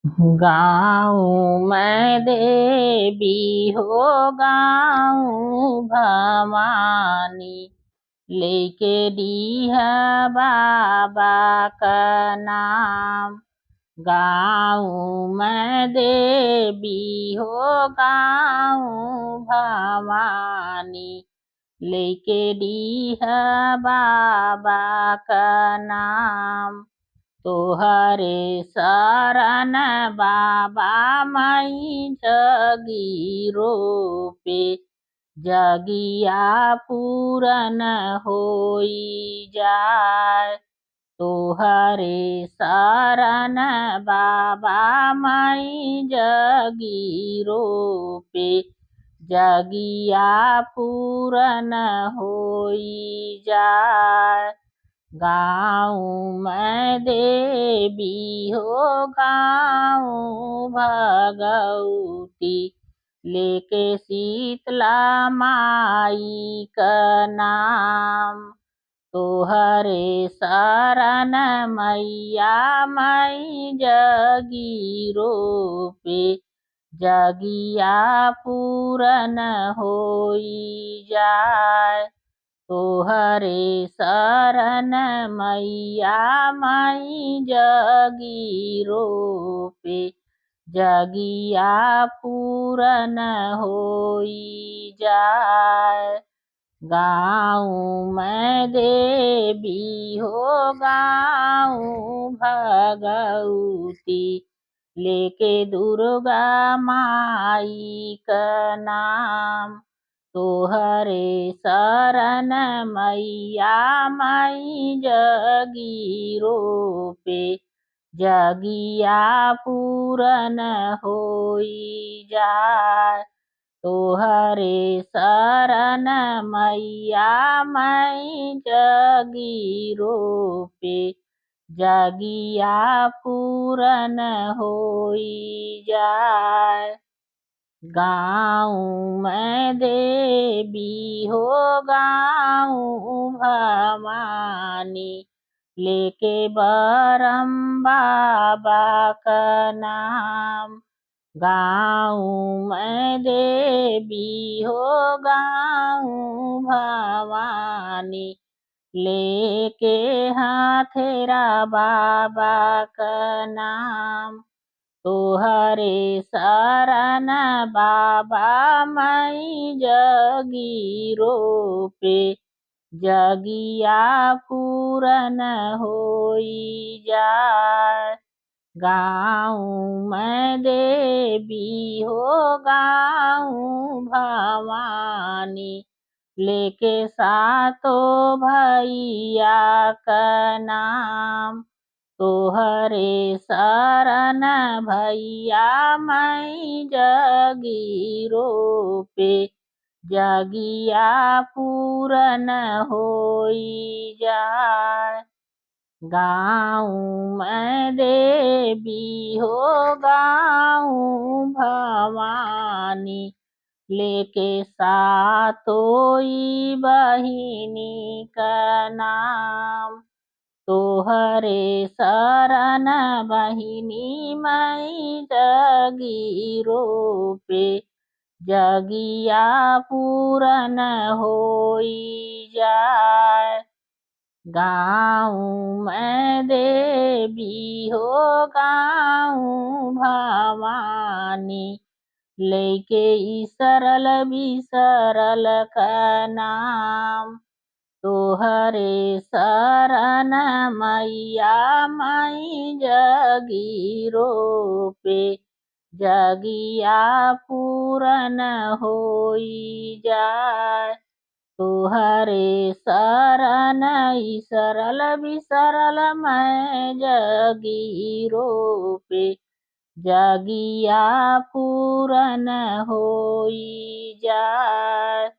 गाँव मैं देवी हो गाँव भवानी, लेके डीहा बाबा का नाम। गाँव मैं देवी हो गाँव भवानी, लेके डीहा बाबा का नाम। तोहरे शरण बाबा मई जगीरो पे, जगिया पूरन होई जाय। तोहरे शरण बाबा मई जगीरो पे, जगिया पूरन होई जाय। गाँव मैं देवी हो गाँव भगवती, लेके शीतला माई का नाम। तोहरे शरण मैया मई जगीरो पे, जगिया पूरन होई जाय। तोहरे शरण मैया मई जगीरो पे, जगिया पूरन होई जाय। गाँव मैं देवी हो गाँव भगवती, लेके दुर्गा माई का नाम। तोहरे शरण मैया मई जगीरो पे, जगिया पूरन होई जाय। तोहरे शरण मैया मई जगीरो पे, जगिया पूरन होई जाय। गाँव मैं देवी हो गाँव भवानी, लेके बरम बाबा का नाम। गाँव मैं देवी हो गाँव भवानी, लेके हाथेरा बाबा का नाम। तोहरे शरण बाबा मई जगीरो पे, जगिया पूरन होई जाय। गाँव मैं देवी हो गाँव भवानी, लेके सातो भैया का नाम। तोहरे शरण भैया मई जगीरो पे, जगिया पूरन होई जाय। गाँव मैं देवी हो गाँव भवानी, लेके सातोई बहिनी का नाम। तोहरे शरण बहिनी मई जगीरो पे, जगिया पूरन होई जाय। गाँव मैं देवी हो गाँव भवानी, लेके सरल बिसरल का नाम। तोहरे शरण मैया मई जगीरो पे, जगिया पूरन होई जाय। तोहरे शरण सरल बिसरल मैं जगीरो पे, जगिया पूरन होई जाय।